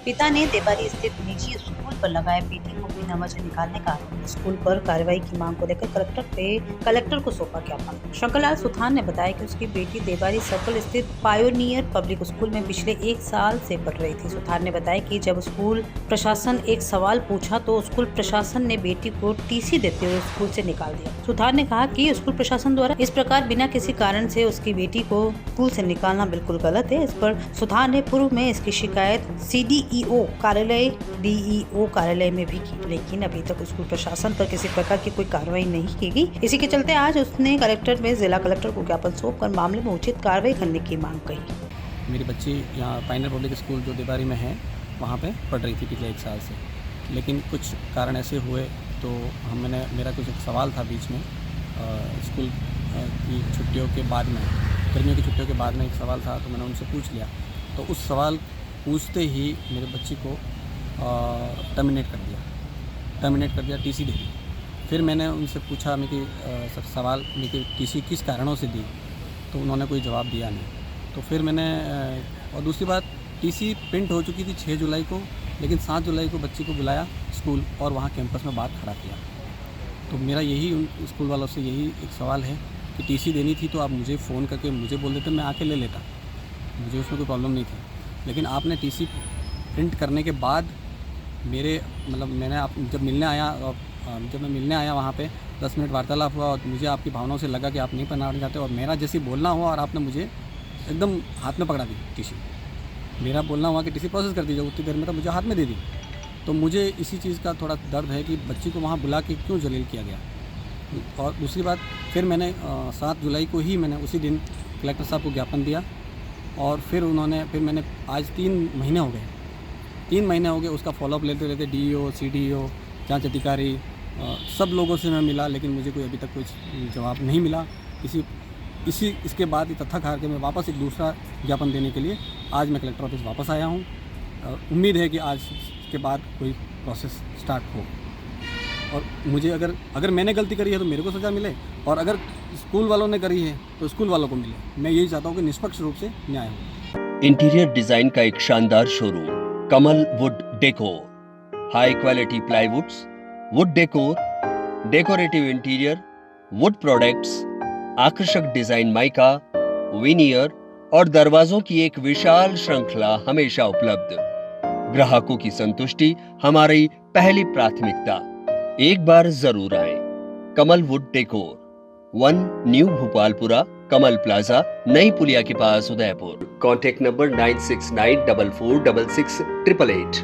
पिता ने देवारी स्थित निजी स्कूल पर लगाए बेटी को बिना वजह निकालने का आरोप। स्कूल पर कार्रवाई की मांग को लेकर कलेक्टर को सौंपा ज्ञापन। शंकरलाल सुथान ने बताया कि उसकी बेटी देवारी सर्कल स्थित पायोनियर पब्लिक स्कूल में पिछले 1 साल से पढ़ रही थी। सुथान ने बताया कि जब स्कूल प्रशासन एक सवाल पूछा तो स्कूल प्रशासन ने बेटी को टीसी देते हुए स्कूल से निकाल दिया। सुथान ने कहा कि स्कूल प्रशासन द्वारा इस प्रकार बिना किसी कारण से उसकी बेटी को स्कूल से निकालना बिल्कुल गलत है। इस पर सुथान ने पूर्व में इसकी शिकायत CDEO कार्यालय DEO कार्यालय में भी की, लेकिन अभी तक स्कूल प्रशासन पर किसी प्रकार की कोई कार्रवाई नहीं की गई। इसी के चलते आज उसने कलेक्टर में जिला कलेक्टर को ज्ञापन सौंपकर मामले में उचित कार्रवाई करने की मांग कही। मेरी बच्ची यहाँ पाइनर पब्लिक स्कूल जो देवारी में है वहाँ पे पढ़ रही थी पिछले 1 साल से, लेकिन कुछ कारण ऐसे हुए तो मेरा कुछ एक सवाल था बीच में स्कूल की छुट्टियों के बाद में, गर्मियों की छुट्टियों के बाद में एक सवाल था, तो मैंने उनसे पूछ लिया। तो उस सवाल पूछते ही मेरे बच्ची को टर्मिनेट कर दिया, टीसी दे दी। फिर मैंने उनसे पूछा मैं कि सर सवाल में कि टीसी किस कारणों से दी, तो उन्होंने कोई जवाब दिया नहीं। तो फिर मैंने और दूसरी बात, टीसी प्रिंट हो चुकी थी 6 जुलाई को, लेकिन 7 जुलाई को बच्ची को बुलाया स्कूल और वहाँ कैंपस में बात खड़ा किया। तो मेरा यही उन स्कूल वालों से यही एक सवाल है कि टीसी देनी थी तो आप मुझे फ़ोन करके मुझे बोल देते, मैं आके ले लेता, मुझे उसमें कोई प्रॉब्लम नहीं थी। लेकिन आपने टीसी प्रिंट करने के बाद जब मैं मिलने आया वहाँ पे 10 मिनट वार्तालाप हुआ और मुझे आपकी भावनाओं से लगा कि आप नहीं पढ़ना चाहते, और मेरा जैसे बोलना हुआ और आपने मुझे एकदम हाथ में पकड़ा दी टीसी। मेरा बोलना हुआ कि टीसी प्रोसेस कर दीजिए, उतनी देर में तो मुझे हाथ में दे दी। तो मुझे इसी चीज़ का थोड़ा दर्द है कि बच्ची को वहाँ बुला के क्यों जलील किया गया। और दूसरी बात, फिर मैंने 7 जुलाई को ही मैंने उसी दिन कलेक्टर साहब को ज्ञापन दिया, और फिर मैंने आज 3 महीने हो गए उसका फॉलोअप लेते DEO CDEO जांच अधिकारी सब लोगों से मैं मिला, लेकिन मुझे कोई अभी तक कुछ जवाब नहीं मिला। इसके बाद तथ्य हार के मैं वापस एक दूसरा ज्ञापन देने के लिए आज मैं कलेक्टर ऑफिस वापस आया हूँ। उम्मीद है कि आज के बाद कोई प्रोसेस स्टार्ट हो, और मुझे अगर मैंने गलती करी है तो मेरे को सज़ा मिले, और अगर स्कूल वालों ने करी है तो स्कूल वालों को मिले। मैं यही चाहता हूँ कि निष्पक्ष रूप से न्याय हो। इंटीरियर डिजाइन का एक शानदार showroom Kamal wood decor, high quality प्लाईवुड्स, would decor, decorative interior, would products, आकर्षक डिजाइन माइका, विनियर और दरवाजों की एक विशाल श्रृंखला हमेशा उपलब्ध। ग्राहकों की संतुष्टि हमारी पहली प्राथमिकता। एक बार जरूर आए। Kamal wood decor, 1 new Bhopalpura, Kamal plaza, नई पुलिया के पास, उदयपुर। Contact number 9694466688।